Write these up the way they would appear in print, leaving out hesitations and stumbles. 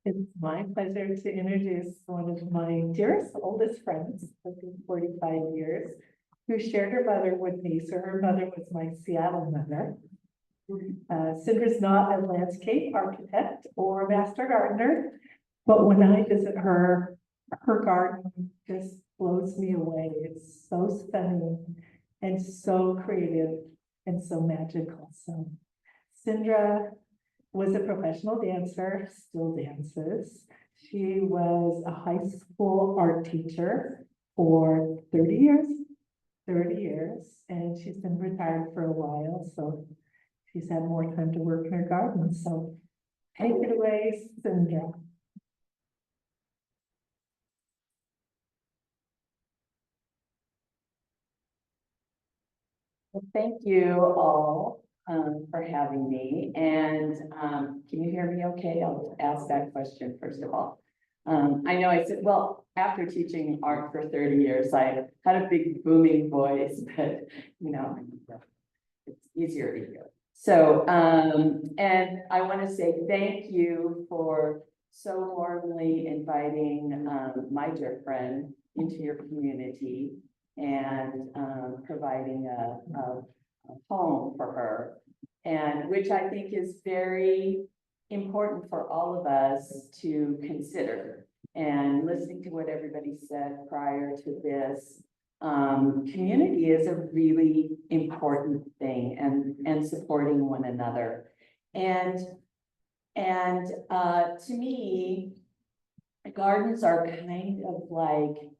It's my pleasure to introduce one of my dearest, oldest friends, of 45 years, who shared her mother with me. So her mother was my Seattle mother. Cindra's not a landscape architect or master gardener, but when I visit her, her garden just blows me away. It's so stunning and so creative and so magical. So Cindra was a professional dancer, still dances. She was a high school art teacher for 30 years, and she's been retired for a while, so she's had more time to work in her garden. So take it away, Cindra. Well, thank you all for having me. And can you hear me okay? I'll ask that question first of all. I know I said, well, after teaching art for 30 years, I had a big booming voice, but you know, it's easier to hear. So, and I want to say thank you for so warmly inviting my dear friend into your community and providing a home for her, and which I think is very important for all of us to consider. And listening to what everybody said prior to this, community is a really important thing, and supporting one another. And to me, gardens are kind of like,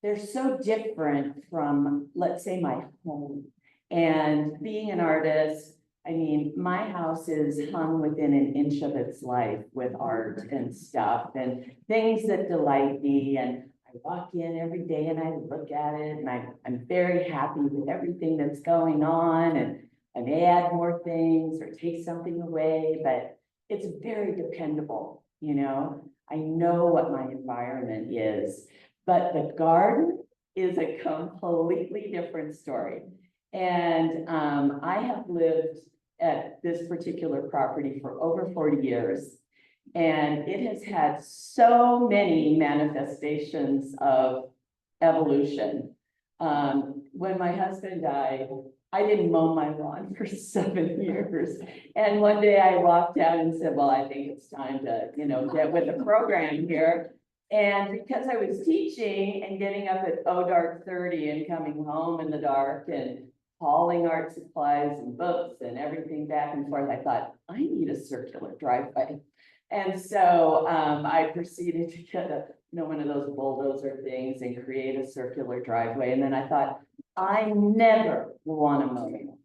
they're so different from, let's say, my home. And being an artist, I mean, my house is hung within an inch of its life with art and stuff and things that delight me. And I walk in every day and I look at it, and I'm very happy with everything that's going on. And I may add more things or take something away, but it's very dependable, you know? I know what my environment is. But the garden is a completely different story. And I have lived at this particular property for over 40 years. And it has had so many manifestations of evolution. When my husband died, I didn't mow my lawn for 7 years. And one day I walked out and said, well, I think it's time to, you know, get with the program here. And because I was teaching and getting up at dark 30 and coming home in the dark and hauling art supplies and books and everything back and forth, I thought, I need a circular driveway. And so I proceeded to get one of those bulldozer things and create a circular driveway. And then I thought, I never want to mow.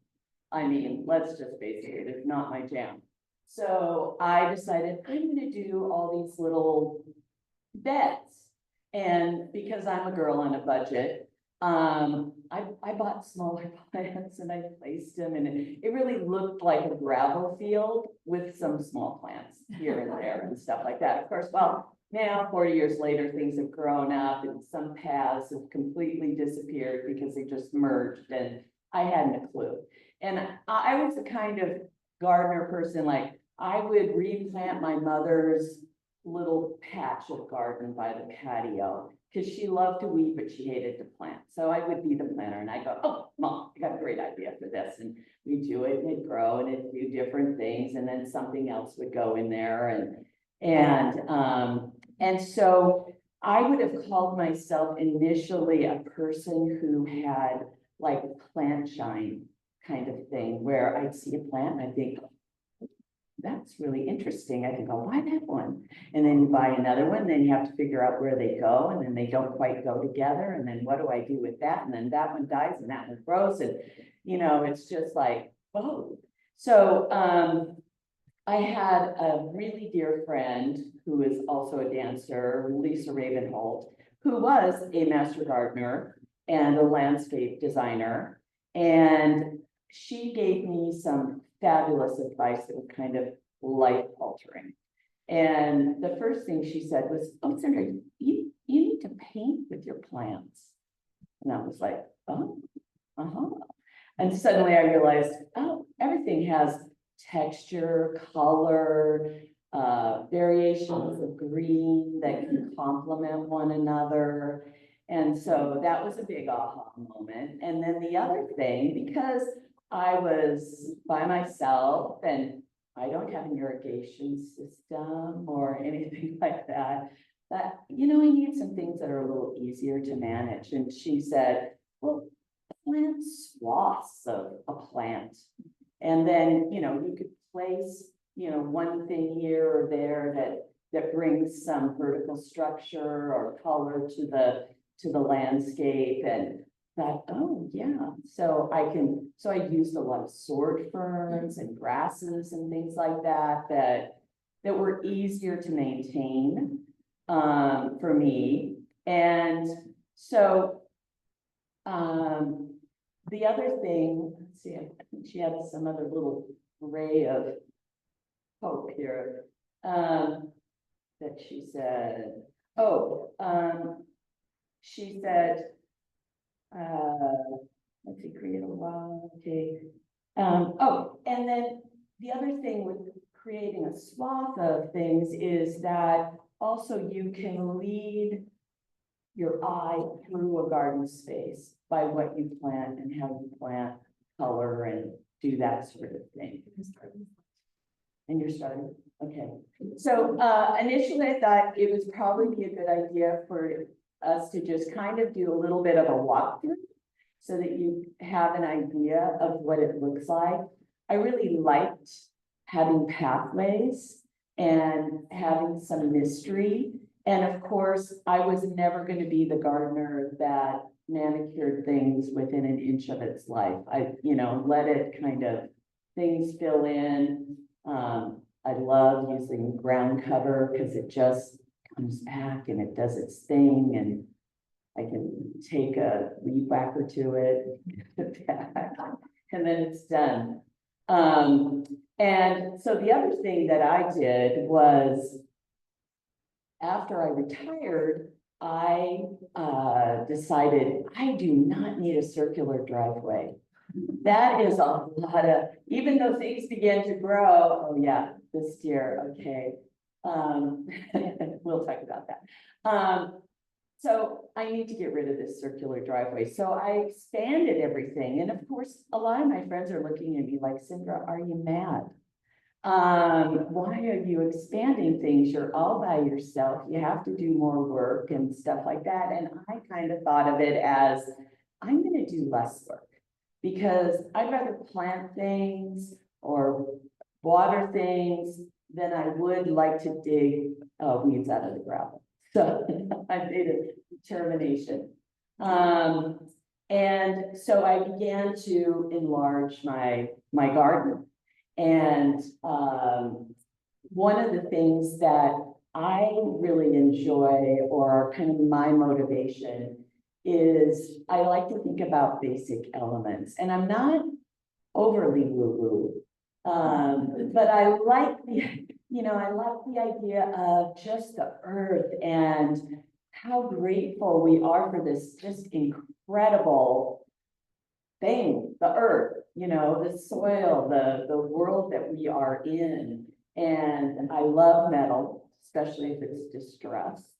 I mean, let's just face it, it's not my jam. So I decided I'm going to do all these little beds. And because I'm a girl on a budget, I bought smaller plants and I placed them, and it really looked like a gravel field with some small plants here and there and stuff like that. Of course, well, now 40 years later, things have grown up and some paths have completely disappeared because they just merged, and I hadn't a clue. And I was the kind of gardener person, like I would replant my mother's little patch of garden by the patio because she loved to weed, but she hated to plant. So I would be the planter, and I go, oh, Mom, I got a great idea for this. And we do it, and it'd grow, and it'd do different things, and then something else would go in there. And so I would have called myself initially a person who had like plant shine kind of thing, where I'd see a plant and I think, that's really interesting. I can go, why that one? And then you buy another one, then you have to figure out where they go, and then they don't quite go together. And then what do I do with that? And then that one dies and that one grows. And, you know, it's just like, whoa. So I had a really dear friend who is also a dancer, Lisa Ravenholt, who was a master gardener and a landscape designer. And she gave me some fabulous advice that was kind of life altering. And the first thing she said was, oh, Cindra, you need to paint with your plants. And I was like, oh, And suddenly I realized, oh, everything has texture, color, variations of green that can complement one another. And so that was a big aha moment. And then the other thing, because I was by myself and I don't have an irrigation system or anything like that, that, you know, I need some things that are a little easier to manage. And she said, well, plant swaths of a plant. And then, you know, you could place, you know, one thing here or there that brings some vertical structure or color to the landscape. And thought, oh yeah, so I used a lot of sword ferns and grasses and things like that were easier to maintain for me. And so the other thing, let's see, I think she had some other little ray of hope here that she said, she said, let's see, create a wild, okay. And then the other thing with creating a swath of things is that also you can lead your eye through a garden space by what you plant and how you plant, color, and do that sort of thing. And you're starting, okay. So initially I thought it would probably be a good idea for us to just kind of do a little bit of a walkthrough so that you have an idea of what it looks like. I really liked having pathways and having some mystery. And of course, I was never going to be the gardener that manicured things within an inch of its life. I, you know, let it kind of things fill in. I love using ground cover because it just comes back and it does its thing, and I can take a weed whacker to it, and then it's done. And so the other thing that I did was, after I retired, I decided I do not need a circular driveway. That is a lot of, even though things began to grow, oh yeah, this year, okay. We'll talk about that. So I need to get rid of this circular driveway. So I expanded everything. And of course, a lot of my friends are looking at me like, Cindra, are you mad? Why are you expanding things? You're all by yourself. You have to do more work and stuff like that. And I kind of thought of it as, I'm going to do less work because I'd rather plant things or water things than I would like to dig weeds out of the gravel. So I made a determination. And so I began to enlarge my garden. And one of the things that I really enjoy, or kind of my motivation, is I like to think about basic elements. And I'm not overly woo-woo, but I like the, you know, I like the idea of just the earth and how grateful we are for this just incredible thing, the earth, you know, the soil, the world that we are in. And I love metal, especially if it's distressed.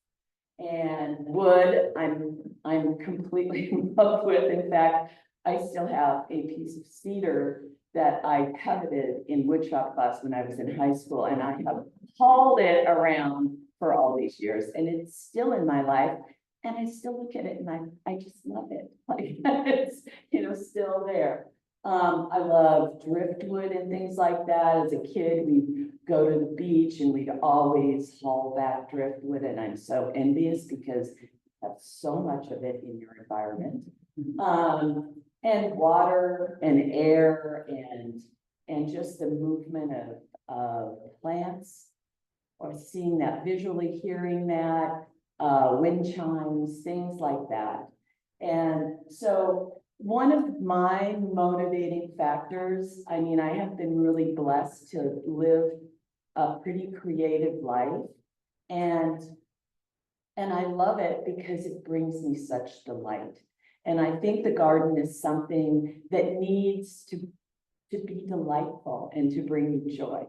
And wood, I'm completely in love with. In fact, I still have a piece of cedar that I coveted in woodshop class when I was in high school, and I have hauled it around for all these years, and it's still in my life. And I still look at it and I just love it. Like it's, you know, still there. I love driftwood and things like that. As a kid, we'd go to the beach and we'd always haul back driftwood. And I'm so envious because you have so much of it in your environment. And water and air and just the movement of plants, or seeing that visually, hearing that. Wind chimes, things like that. And so one of my motivating factors, I mean, I have been really blessed to live a pretty creative life, and I love it because it brings me such delight. And I think the garden is something that needs to be delightful and to bring you joy.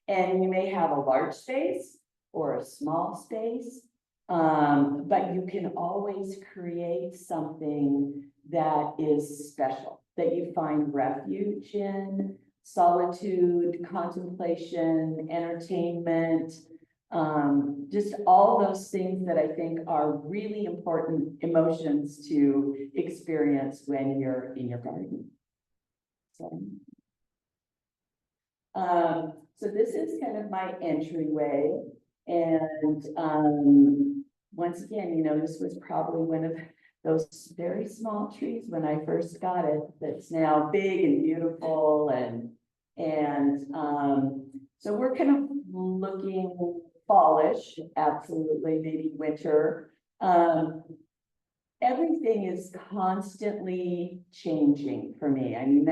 And you may have a large space or a small space, but you can always create something that is special, that you find refuge in, solitude, contemplation, entertainment, just all those things that I think are really important emotions to experience when you're in your garden. So this is kind of my entryway. And once again, you know, this was probably one of those very small trees when I first got it, that's now big and beautiful. And so we're kind of looking fallish, absolutely, maybe winter. Everything is constantly changing for me. I mean,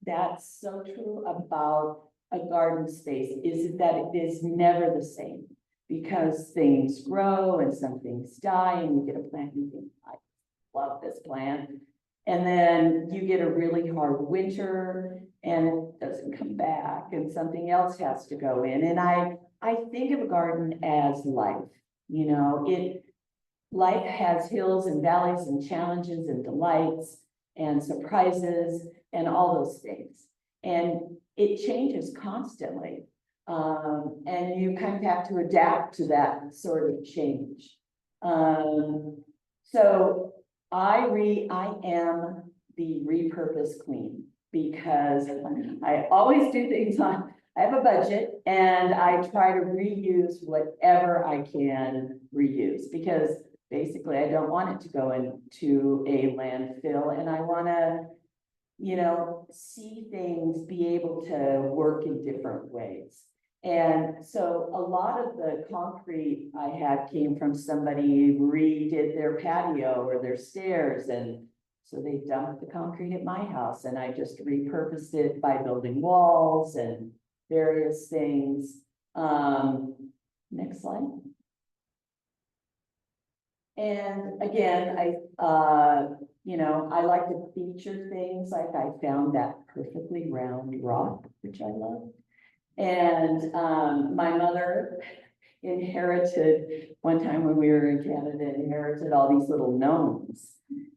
that's so true about a garden space, is that it is never the same, because things grow and some things die, and you get a plant and you think, I love this plant. And then you get a really hard winter and it doesn't come back and something else has to go in. And I think of a garden as life, you know, life has hills and valleys and challenges and delights and surprises and all those things. And it changes constantly. And you kind of have to adapt to that sort of change. So I am the repurpose queen, because I always do things on, I have a budget and I try to reuse whatever I can reuse, because basically I don't want it to go into a landfill, and I want to, you know, see things be able to work in different ways. And so a lot of the concrete I had came from somebody who redid their patio or their stairs, and so they dumped the concrete at my house, and I just repurposed it by building walls and various things. Next slide. And again, you know, I like to feature things, like I found that perfectly round rock, which I love. And my mother inherited, one time when we were in Canada, inherited all these little gnomes.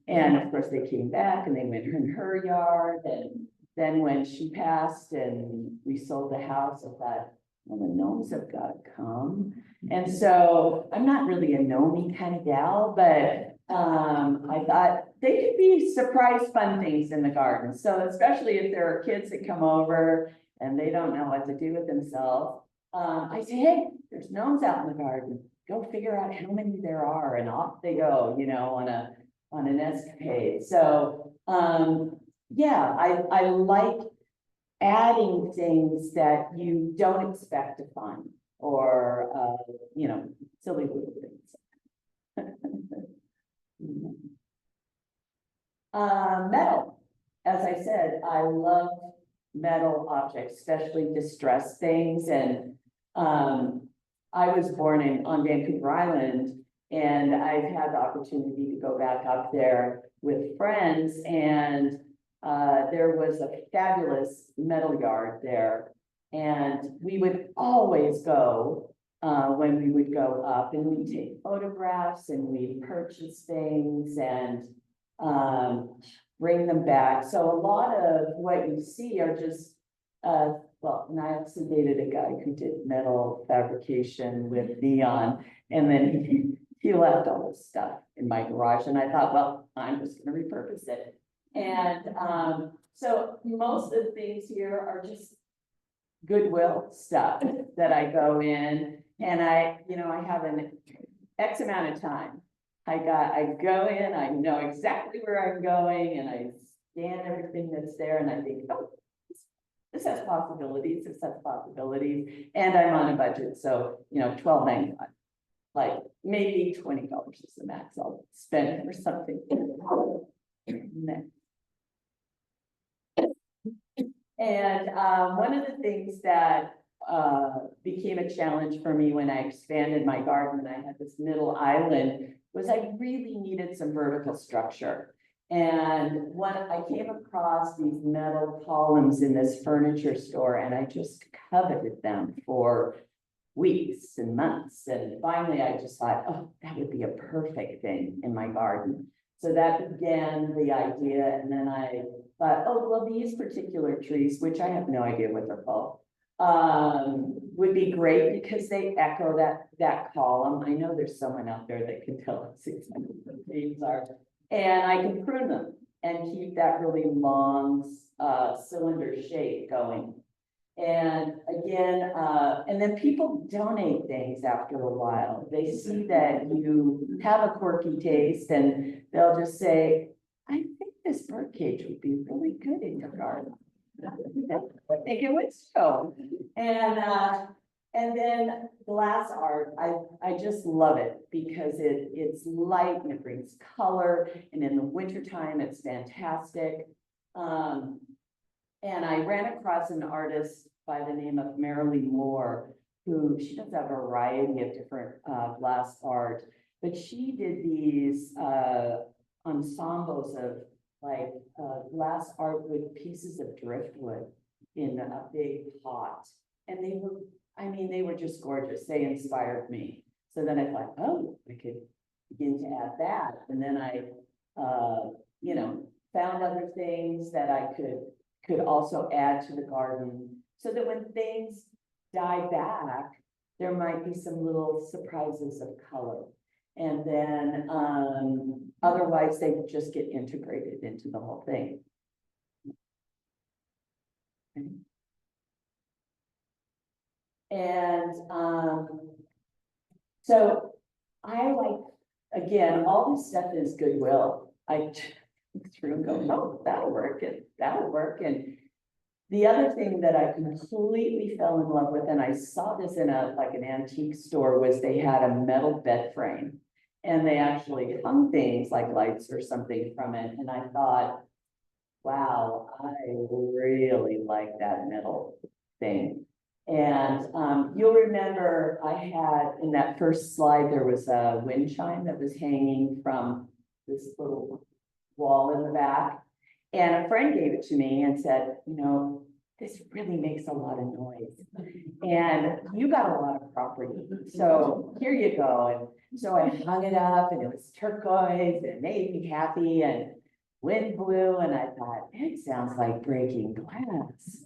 And of course they came back and they went in her yard. And then when she passed and we sold the house, I thought, well, the gnomes have got to come. And so I'm not really a gnomey kind of gal, but I thought they could be surprise fun things in the garden. So especially if there are kids that come over and they don't know what to do with themselves, I say, hey, there's gnomes out in the garden. Go figure out how many there are, and off they go, you know, on an escapade. So yeah, I like adding things that you don't expect to find, or you know, silly little things. Metal, as I said, I love metal objects, especially distressed things. And I was born on Vancouver Island, and I've had the opportunity to go back up there with friends, and there was a fabulous metal yard there, and we would always go when we would go up, and we'd take photographs and we'd purchase things and bring them back. So a lot of what you see are just, well, and I also dated a guy who did metal fabrication with neon, and then he left all this stuff in my garage, and I thought, well, I'm just going to repurpose it. And so most of the things here are just Goodwill stuff that I go in, and I have an X amount of time. I go in, I know exactly where I'm going, and I scan everything that's there, and I think, oh, this has possibilities, this has possibilities, and I'm on a budget, so, you know, $12.95, like maybe $20 is the max I'll spend for something. And one of the things that became a challenge for me when I expanded my garden, and I had this middle island, was I really needed some vertical structure. And when I came across these metal columns in this furniture store, and I just coveted them for weeks and months. And finally, I just thought, oh, that would be a perfect thing in my garden. So that began the idea. And then I thought, oh, well, these particular trees, which I have no idea what they're called, would be great because they echo that column. I know there's someone out there that can tell us exactly what these are. And I can prune them and keep that really long cylinder shape going. And again, and then people donate things after a while. They see that you have a quirky taste and they'll just say, I think this birdcage would be really good in your garden. I think it would show. And then glass art, I just love it because it's light and it brings color. And in the wintertime, it's fantastic. And I ran across an artist by the name of Marilee Moore, who she does a variety of different glass art, but she did these ensembles of like glass art with pieces of driftwood in a big pot. And they were, I mean, they were just gorgeous. They inspired me. So then I thought, oh, I could begin to add that. And then I, you know, found other things that I could also add to the garden so that when things die back, there might be some little surprises of color. And then otherwise they would just get integrated into the whole thing. Okay. And so I like, again, all this stuff is goodwill. I through and go, oh, that'll work and that'll work. And the other thing that I completely fell in love with, and I saw this in an antique store, was they had a metal bed frame and they actually hung things like lights or something from it. And I thought, wow, I really like that metal thing. And you'll remember I had in that first slide, there was a wind chime that was hanging from this little wall in the back. And a friend gave it to me and said, you know, this really makes a lot of noise. And you got a lot of property. So here you go. And so I hung it up and it was turquoise and it made me happy and wind blew. And I thought, it sounds like breaking glass.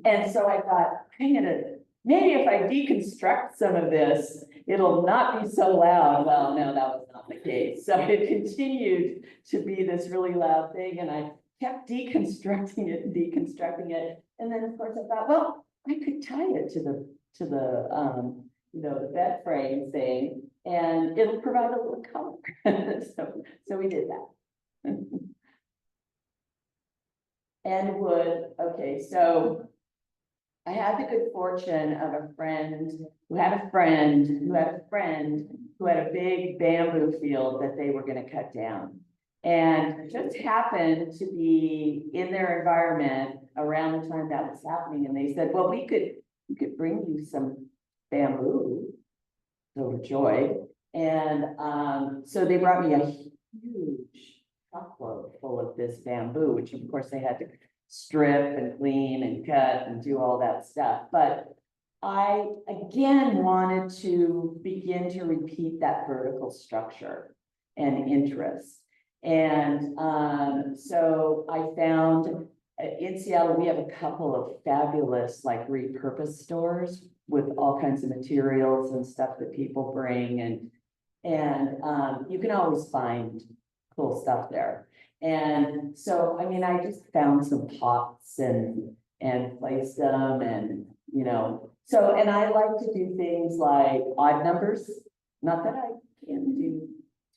And so I thought, I'm gonna, maybe if I deconstruct some of this, it'll not be so loud. Well, no, that was not the case. So it continued to be this really loud thing. And I kept deconstructing it and deconstructing it. And then of course I thought, well, I could tie it to the you know, the bed frame thing, and it'll provide a little color. So we did that. And wood, okay, so I had the good fortune of a friend who had a friend who had a friend who had a big bamboo field that they were going to cut down. And it just happened to be in their environment around the time that was happening. And they said, well, we could bring you some bamboo. Overjoyed. And so they brought me a huge truckload full of this bamboo, which of course they had to strip and clean and cut and do all that stuff. But I again wanted to begin to repeat that vertical structure and interest. And so I found in Seattle, we have a couple of fabulous like repurposed stores with all kinds of materials and stuff that people bring. And you can always find cool stuff there. And so, I mean, I just found some pots and placed them and, you know, so, and I like to do things like odd numbers, not that I can do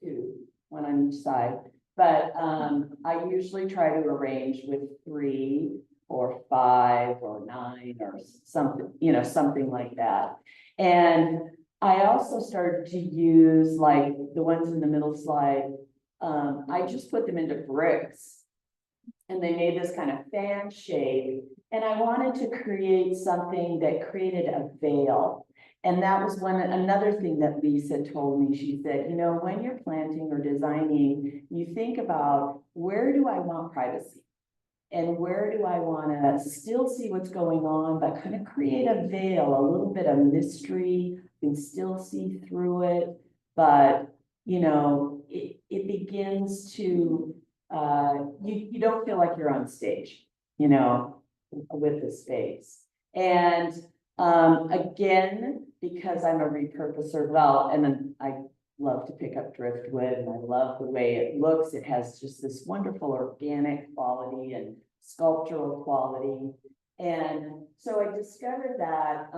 two, one on each side, but I usually try to arrange with 3 or 5 or 9 or something, you know, something like that. And I also started to use like the ones in the middle slide. I just put them into bricks and they made this kind of fan shape. And I wanted to create something that created a veil. And that was another thing that Lisa told me. She said, you know, when you're planting or designing, you think about, where do I want privacy? And where do I wanna still see what's going on, but kind of create a veil, a little bit of mystery, you can still see through it, but, you know, it begins to, you don't feel like you're on stage, you know, with the space. And, again, because I'm a repurposer, well, and then I love to pick up driftwood and I love the way it looks. It has just this wonderful organic quality and sculptural quality. And so I discovered that,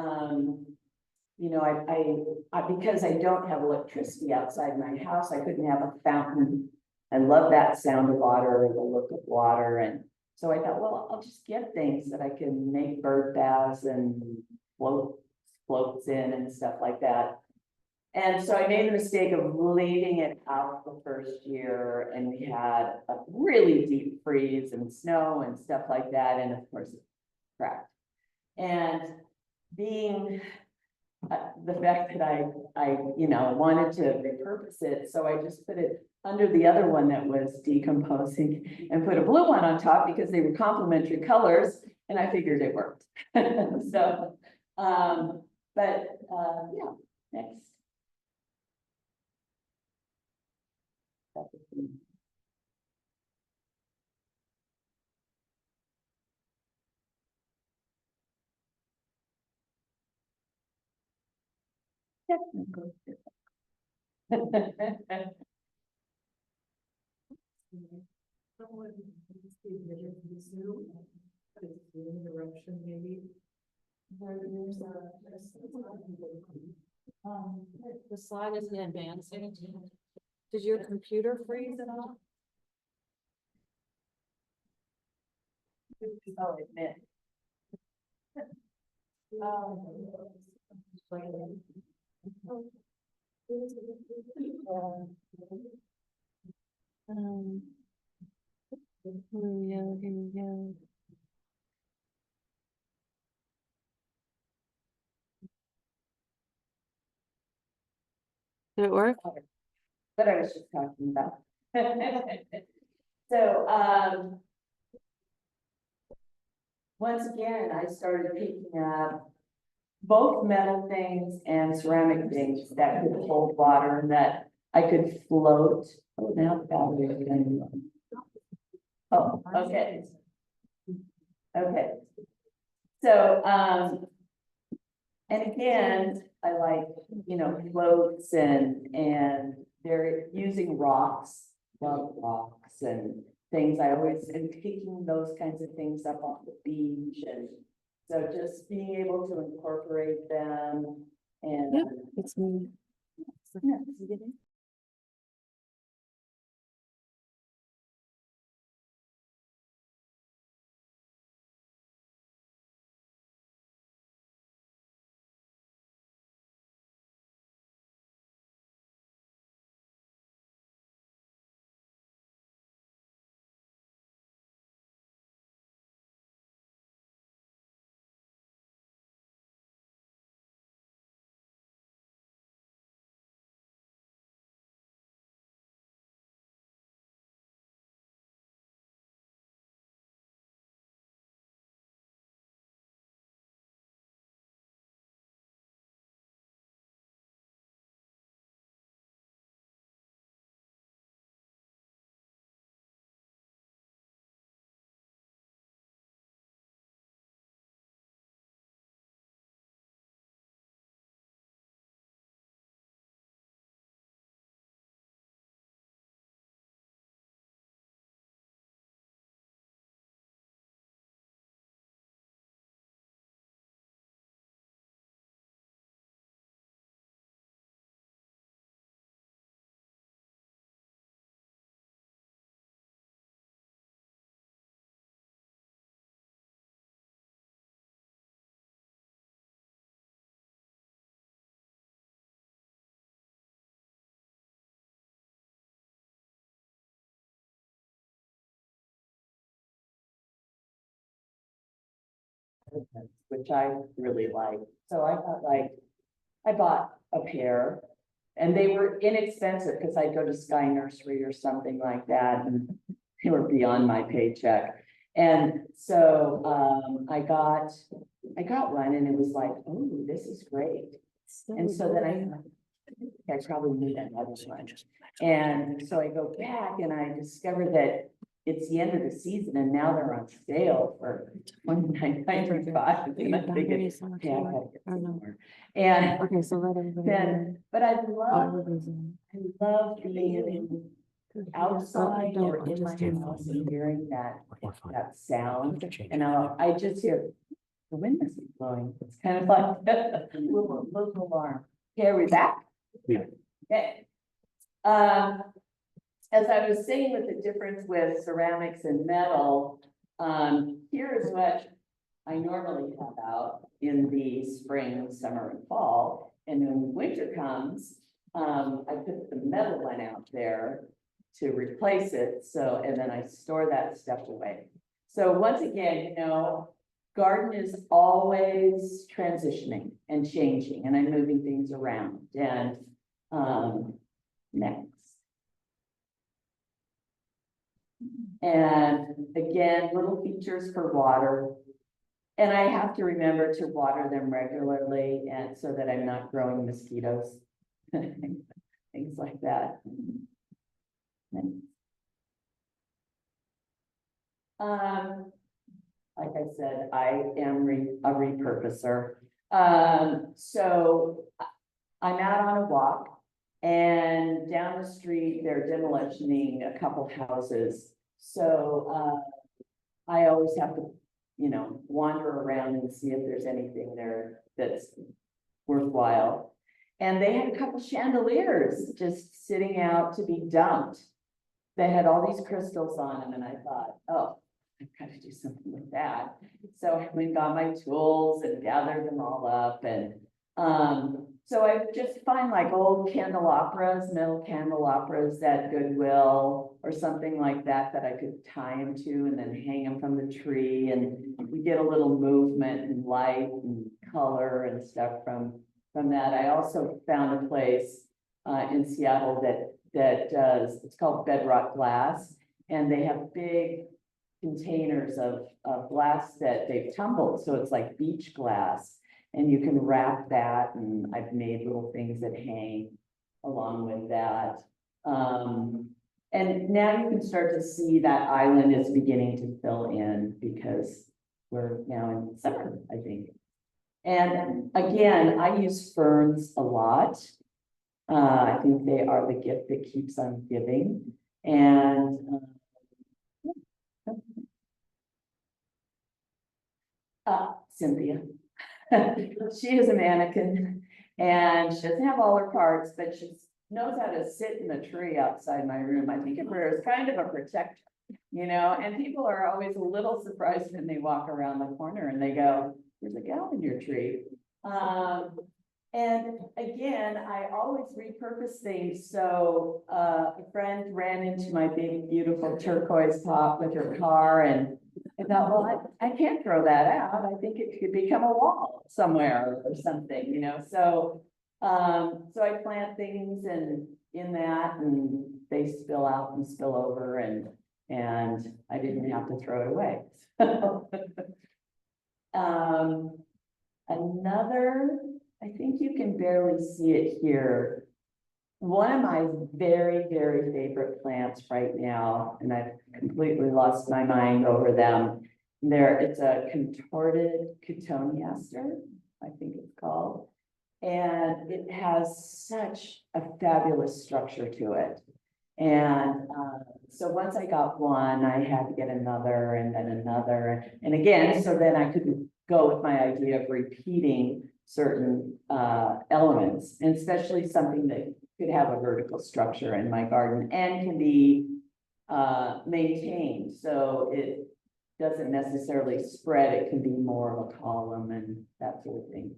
you know, I because I don't have electricity outside my house, I couldn't have a fountain. I love that sound of water or the look of water. And so I thought, well, I'll just get things that I can make bird baths and floats in and stuff like that. And so I made the mistake of leaving it out the first year, and we had a really deep freeze and snow and stuff like that, and of course it cracked. And being the fact that I you know wanted to repurpose it, so I just put it under the other one that was decomposing and put a blue one on top because they were complementary colors, and I figured it worked. So, yeah, next. Technical. Interruption, maybe. The slide isn't advancing. Did your computer freeze at all? Oh, admit. Yeah, here we go. Did it work? What I was just talking about. So, once again, I started picking up both metal things and ceramic things that could hold water and that I could float. Oh, now the battery is going low. Oh, okay. Okay. So, and again, I like, you know, floats and they're using rocks, love rocks and things. I always am picking those kinds of things up on the beach, and so just being able to incorporate them and. Yep, it's me. Yeah. Which I really like. So I got like, I bought a pair and they were inexpensive because I'd go to Sky Nursery or something like that, and they were beyond my paycheck. And so, I got one and it was like, oh, this is great. And so then I probably need another one. And so I go back and I discover that it's the end of the season and now they're on sale for $29.95. And I'm thinking, okay, I gotta get some more. And Okay, so let everybody. then, but I love everybody's in. being outside or in my house and hearing that sound. And I just hear, the wind must be blowing. It's kind of like a little alarm. Okay, are we back? Yeah. Okay. As I was saying with the difference with ceramics and metal, here is what I normally have out in the spring, summer, and fall. And when winter comes, I put the metal one out there to replace it. So, and then I store that stuff away. So once again, garden is always transitioning and changing, and I'm moving things around. And next. And again, little features for water. And I have to remember to water them regularly, and so that I'm not growing mosquitoes, things like that. Like I said, I am a repurposer. So I'm out on a walk, and down the street, they're demolishing a couple houses. So I always have to, wander around and see if there's anything there that's worthwhile. And they had a couple chandeliers just sitting out to be dumped. They had all these crystals on them, and I thought, oh, I've got to do something with that. So I went and got my tools and gathered them all up. And so I just find like old candelabras, metal candelabras at Goodwill or something like that, that I could tie them to and then hang them from the tree. And we get a little movement and light and color and stuff from that. I also found a place in Seattle that does, it's called Bedrock Glass, and they have big containers of glass that they've tumbled. So it's like beach glass, and you can wrap that. And I've made little things that hang along with that. And now you can start to see that island is beginning to fill in because we're now in summer, I think. And again, I use ferns a lot. I think they are the gift that keeps on giving. And Cynthia, she is a mannequin, and she doesn't have all her parts, but she knows how to sit in the tree outside my room. I think of her as kind of a protector, and people are always a little surprised when they walk around the corner and they go, there's a gal in your tree. And again, I always repurpose things. So a friend ran into my big, beautiful turquoise pot with her car, and I thought, well, I can't throw that out. I think it could become a wall somewhere or something, So, so I plant things in that, and they spill out and spill over, and I didn't have to throw it away. Another, I think you can barely see it here. One of my very, very favorite plants right now, and I've completely lost my mind over them. It's a contorted cotoneaster, I think it's called. And it has such a fabulous structure to it. And so once I got one, I had to get another and then another. And again, so then I could go with my idea of repeating certain elements, and especially something that could have a vertical structure in my garden and can be maintained. So it doesn't necessarily spread. It can be more of a column and that sort of thing.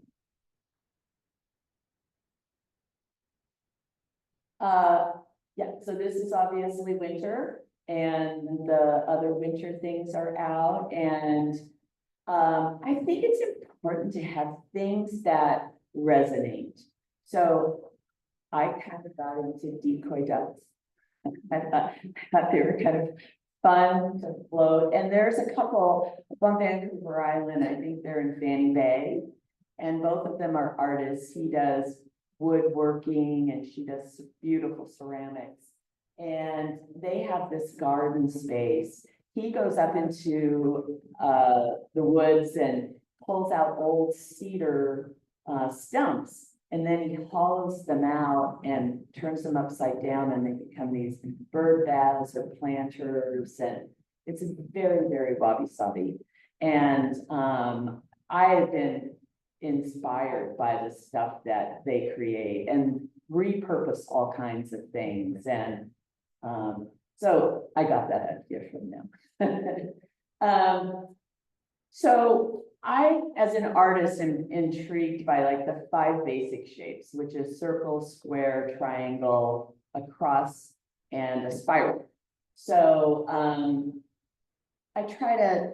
Yeah, so this is obviously winter, and the other winter things are out. And I think it's important to have things that resonate. So I kind of got into decoy ducks. I thought they were kind of fun to float. And there's a couple up on Vancouver Island, I think they're in Fanny Bay. And both of them are artists. He does woodworking and she does beautiful ceramics. And they have this garden space. He goes up into the woods and pulls out old cedar stumps. And then he hollows them out and turns them upside down and they become these bird baths or planters. And it's very, very wabi-sabi. And I have been inspired by the stuff that they create and repurpose all kinds of things. And so I got that idea from them. So I, as an artist, am intrigued by like the 5 basic shapes, which is circle, square, triangle, a cross, and a spiral. So I try to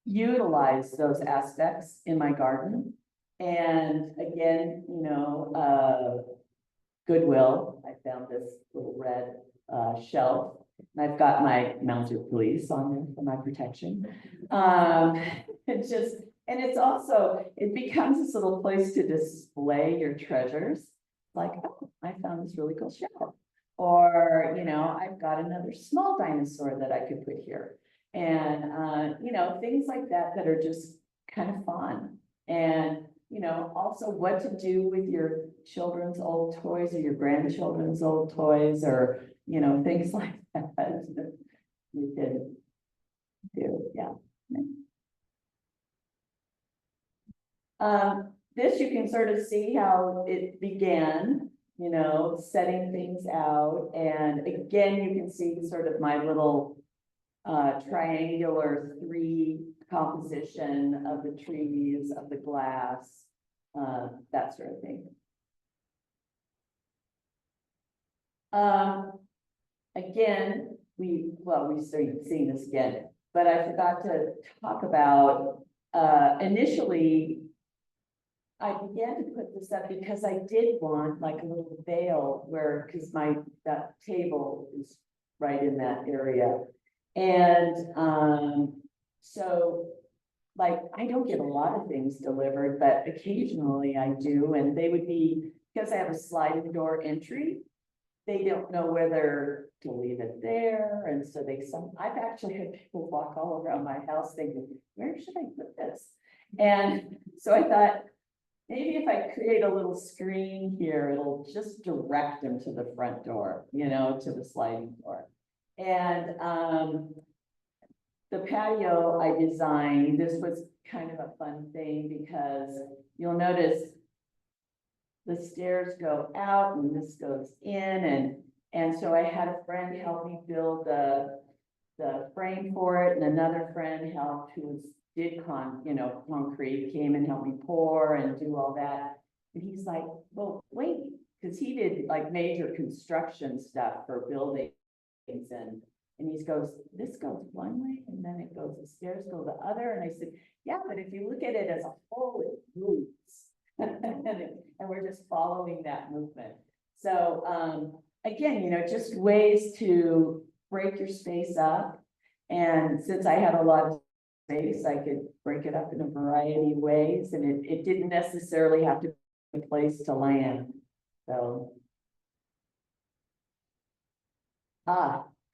utilize those aspects in my garden. And again, you know, Goodwill, I found this little red shelf. And I've got my mounted police on there for my protection. It's just, and it's also, it becomes this little place to display your treasures. Like, oh, I found this really cool shell. Or, you know, I've got another small dinosaur that I could put here. And, you know, things like that that are just kind of fun. And, you know, also what to do with your children's old toys or your grandchildren's old toys or, you know, things like that you can do, yeah. This you can sort of see how it began, you know, setting things out. And again, you can see sort of my little triangular 3 composition of the trees, of the glass, that sort of thing. Again, we've seen this again, but I forgot to talk about, initially, I began to put this up because I did want like a little veil where, because that table is right in that area. And so like, I don't get a lot of things delivered, but occasionally I do. And they would be, because I have a sliding door entry, they don't know whether to leave it there. And so I've actually had people walk all around my house thinking, where should I put this? And so I thought, maybe if I create a little screen here, it'll just direct them to the front door, you know, to the sliding door. And the patio I designed, this was kind of a fun thing because you'll notice the stairs go out and this goes in. And so I had a friend help me build the frame for it, and another friend helped did concrete, came and helped me pour and do all that. And he's like, well, wait, because he did like major construction stuff for buildings. And he goes, this goes one way and then it goes, the stairs go the other. And I said, yeah, but if you look at it as a whole, it moves. And we're just following that movement. So again, you know, just ways to break your space up. And since I had a lot of space, I could break it up in a variety of ways, and it didn't necessarily have to be a place to land. So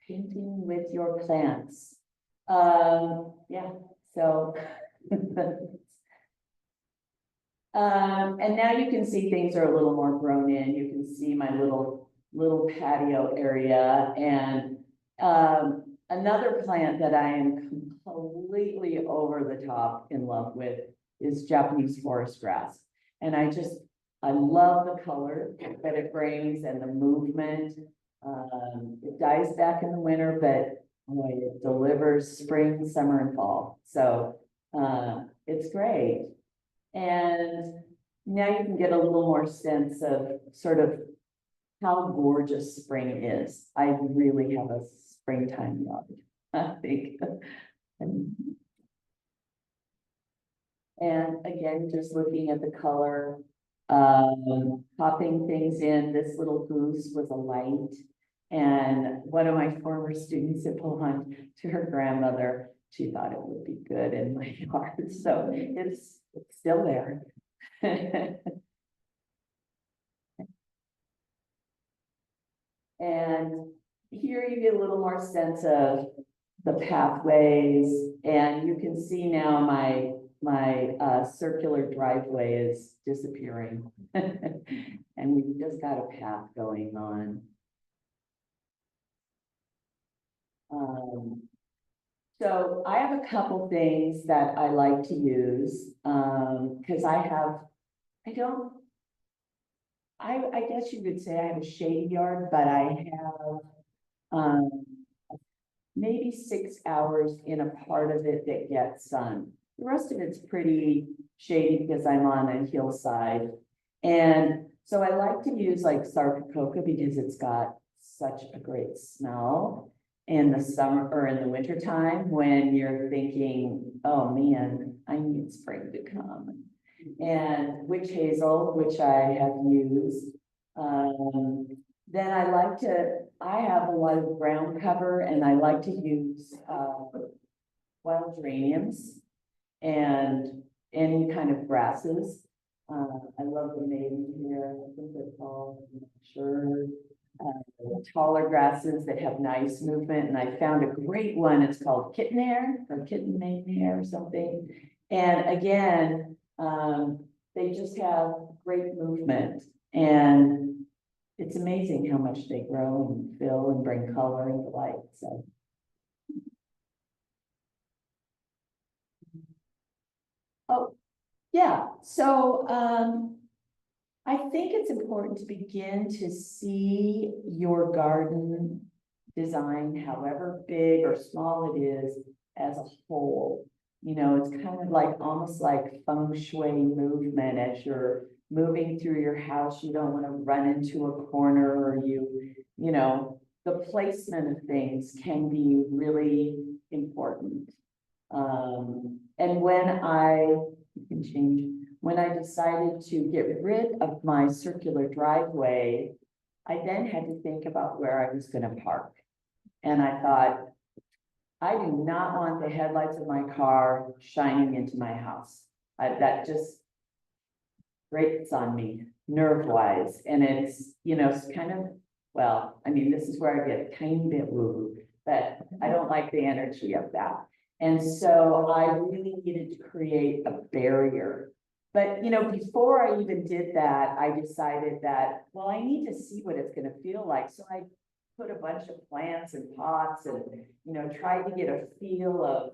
painting with your plants. Yeah, so and now you can see things are a little more grown in. You can see my little patio area. And another plant that I am completely over the top in love with is Japanese forest grass. And I love the color that it brings and the movement. It dies back in the winter, but boy, it delivers spring, summer, and fall. So it's great. And now you can get a little more sense of sort of how gorgeous spring is. I really have a springtime yard, I think. And again, just looking at the color, popping things in. This little goose was a light. And one of my former students had belonged to her grandmother. She thought it would be good in my yard, so it's still there. And here you get a little more sense of the pathways, and you can see now my circular driveway is disappearing. And we've just got a path going on. So I have a couple things that I like to use, because I guess you could say I have a shady yard, but I have, maybe 6 hours in a part of it that gets sun. The rest of it's pretty shady because I'm on a hillside. And so I like to use like sarcocoa because it's got such a great smell in the summer or in the winter time when you're thinking, oh man, I need spring to come. And witch hazel, which I have used. Then I have a lot of ground cover and I like to use wild geraniums and any kind of grasses. I love the maiden here, I think they're called, I'm not sure. Taller grasses that have nice movement, and I found a great one. It's called kitten hair or kitten hair or something. And again, they just have great movement, and it's amazing how much they grow and fill and bring color and light. So. Oh, yeah. So, I think it's important to begin to see your garden design, however big or small it is, as a whole. You know, it's kind of like almost like feng shui movement as you're moving through your house. You don't want to run into a corner or you know, the placement of things can be really important. And when I decided to get rid of my circular driveway, I then had to think about where I was going to park. And I thought, I do not want the headlights of my car shining into my house. That just grates on me nerve-wise. And it's, you know, it's kind of, well, I mean, this is where I get a tiny bit woo, but I don't like the energy of that. And so I really needed to create a barrier. But, you know, before I even did that, I decided that, well, I need to see what it's going to feel like. So I put a bunch of plants and pots and, you know, tried to get a feel of,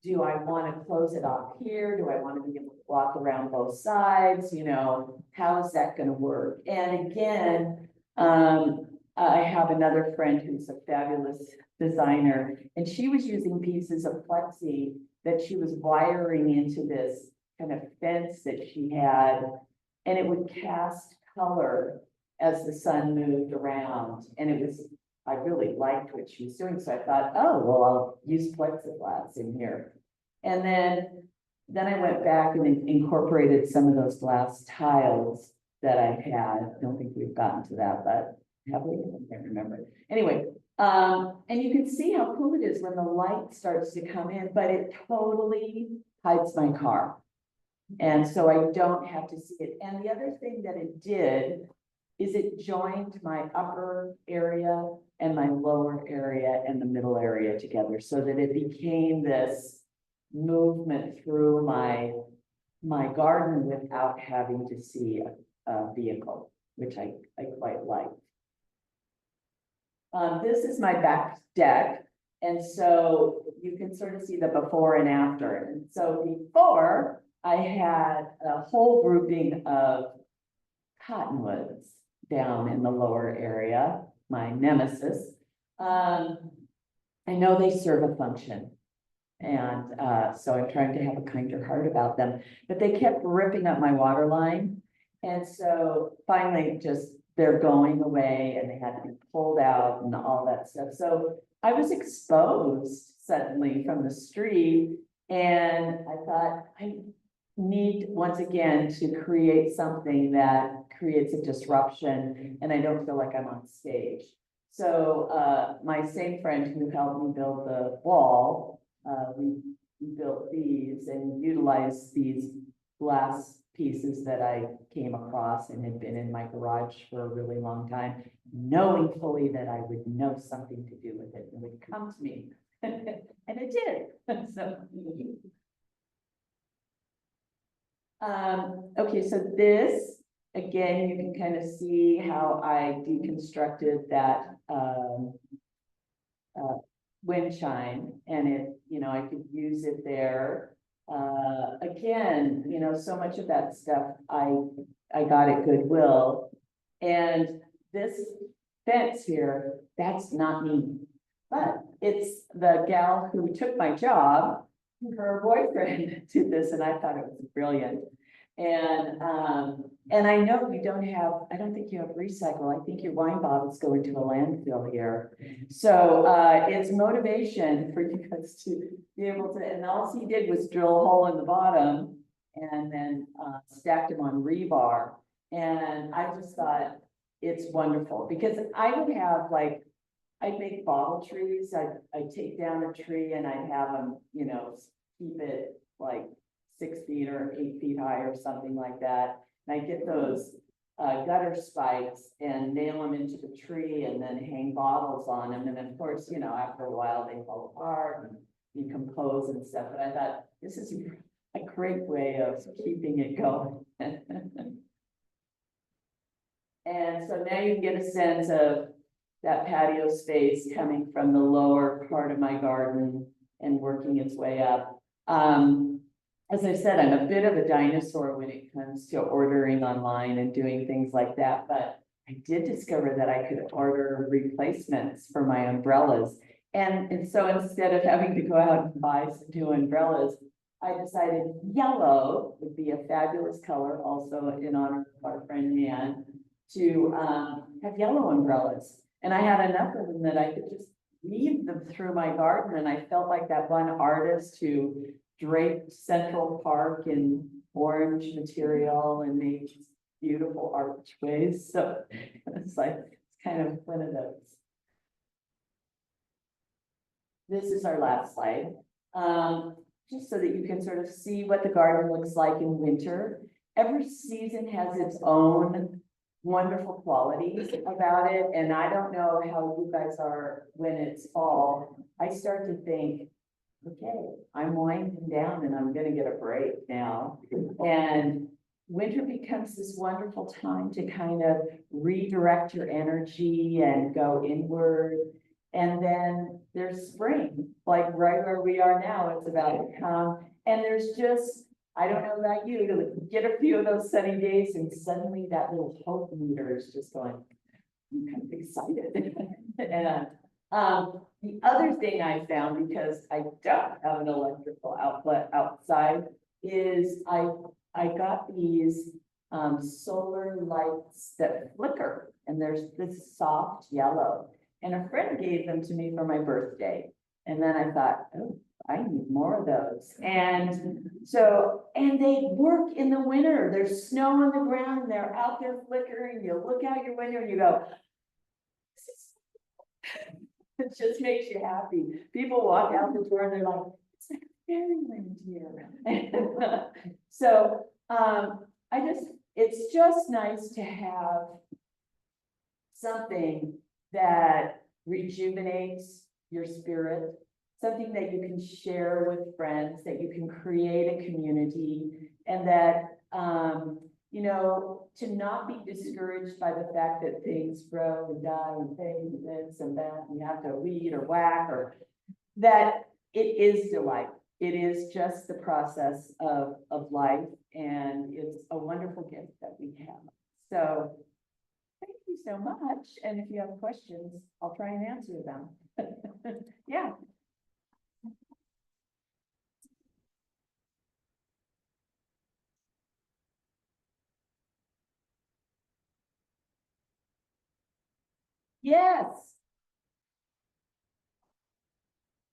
do I want to close it off here? Do I want to be able to walk around both sides? You know, how is that going to work? And again, I have another friend who's a fabulous designer, and she was using pieces of plexi that she was wiring into this kind of fence that she had, and it would cast color as the sun moved around. And it was, I really liked what she was doing. So I thought, oh, well, I'll use plexiglass in here. And then I went back and incorporated some of those glass tiles that I had. I don't think we've gotten to that, but have we? I can't remember. Anyway, and you can see how cool it is when the light starts to come in, but it totally hides my car. And so I don't have to see it. And the other thing that it did is it joined my upper area and my lower area and the middle area together so that it became this movement through my garden without having to see a vehicle, which I quite like. This is my back deck. And so you can sort of see the before and after. And so before, I had a whole grouping of cottonwoods down in the lower area, my nemesis. I know they serve a function. And so I'm trying to have a kinder heart about them, but they kept ripping up my water line. And so finally just they're going away and they had to be pulled out and all that stuff. So I was exposed suddenly from the street, and I thought I need once again to create something that creates a disruption and I don't feel like I'm on stage. So, my same friend who helped me build the wall, we built these and utilized these glass pieces that I came across and had been in my garage for a really long time, knowing fully that I would know something to do with it and it would come to me. And it did. So. Okay, so this, again, you can kind of see how I deconstructed that, wind chime, and it, I could use it there. Again, so much of that stuff I got at Goodwill. And this fence here, that's not me, but it's the gal who took my job. Her boyfriend did this, and I thought it was brilliant. And I know you don't have, I don't think you have recycle. I think your wine bottles go into a landfill here. So it's motivation for you guys to be able to, and all he did was drill a hole in the bottom and then stacked them on rebar. And I just thought it's wonderful because I would have like, I'd make bottle trees. I'd take down a tree and I'd have them, keep it like 6 feet or 8 feet high or something like that. And I get those gutter spikes and nail them into the tree and then hang bottles on them. And of course, after a while they fall apart and decompose and stuff. But I thought this is a great way of keeping it going. And so now you can get a sense of that patio space coming from the lower part of my garden and working its way up. As I said, I'm a bit of a dinosaur when it comes to ordering online and doing things like that, but I did discover that I could order replacements for my umbrellas. And so instead of having to go out and buy some new umbrellas, I decided yellow would be a fabulous color, also in honor of our friend Nan, to have yellow umbrellas. And I had enough of them that I could just weave them through my garden. And I felt like that one artist who draped Central Park in orange material and made beautiful archways. So it's kind of one of those. This is our last slide. Just so that you can sort of see what the garden looks like in winter. Every season has its own wonderful qualities about it. And I don't know how you guys are when it's fall. I start to think, okay, I'm winding down and I'm gonna get a break now. And winter becomes this wonderful time to kind of redirect your energy and go inward. And then there's spring, like right where we are now, it's about to come. And there's just, I don't know about you, to get a few of those sunny days and suddenly that little hope meter is just going, I'm kind of excited. And the other thing I found, because I don't have an electrical outlet outside, is I got these solar lights that flicker, and there's this soft yellow. And a friend gave them to me for my birthday. And then I thought, oh, I need more of those. And so, and they work in the winter. There's snow on the ground and they're out there flickering. You look out your window and you go, it just makes you happy. People walk out the door and they're like, it's like a fairyland here. So it's just nice to have something that rejuvenates your spirit, something that you can share with friends, that you can create a community, and that, to not be discouraged by the fact that things grow and die and fade and this and that, and you have to weed or whack, or that it is delight. It is just the process of life, and it's a wonderful gift that we have. So thank you so much. And if you have questions, I'll try and answer them. Yeah. Yes.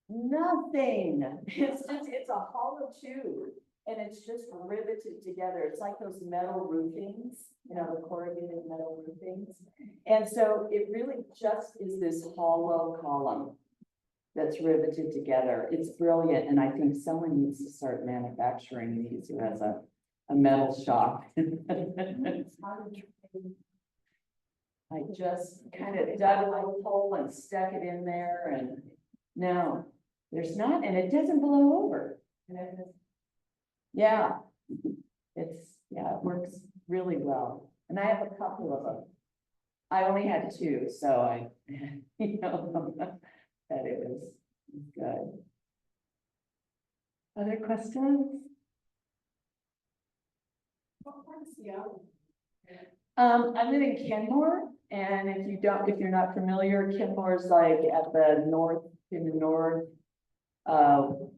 Nothing. It's a hollow tube. and it's just riveted together. It's like those metal roofings, you know, the corrugated metal roofings. And so it really just is this hollow column that's riveted together. It's brilliant, and I think someone needs to start manufacturing these who has a metal shop. I just kind of dug a little hole and stuck it in there, and no, there's not, and it doesn't blow over. Yeah, it works really well. And I have a couple of them. I only had two, so I, you know, that it was good. Other questions? I live in Kenmore, and if you're not familiar, Kenmore is like at the north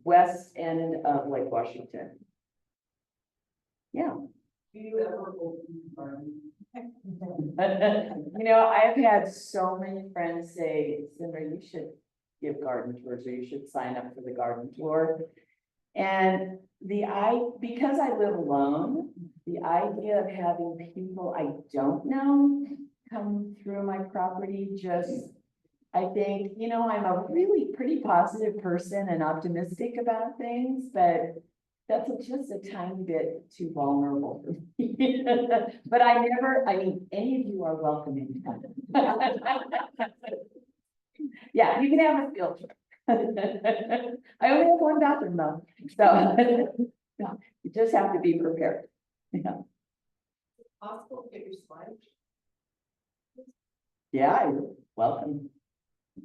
west end of Lake Washington. Yeah. Do you ever go to the garden? You know, I've had so many friends say, Cindra, you should give garden tours, or you should sign up for the garden tour. And because I live alone, the idea of having people I don't know come through my property I think, you know, I'm a really pretty positive person and optimistic about things, but that's just a tiny bit too vulnerable for me. But I mean, any of you are welcome anytime. Yeah, you can have a field trip. I only have one bathroom though, so you just have to be prepared. Yeah. Possible to get your slide? Yeah, you're welcome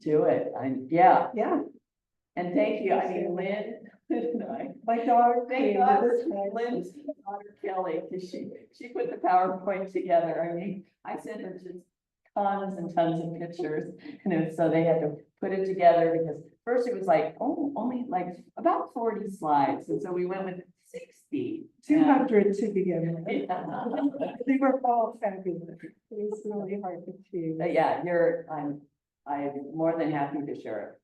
to it. Yeah, And thank you. I mean, Lynn, my daughter. thank God for Lynn's daughter Kelly, because she put the PowerPoint together. I mean, I sent her just tons and tons of pictures, and so they had to put it together, because first it was like, oh, only like about 40 slides, and so we went with 60. 200 to begin with. Yeah. They were all fabulous. It was really hard to choose. But yeah, I'm more than happy to share it.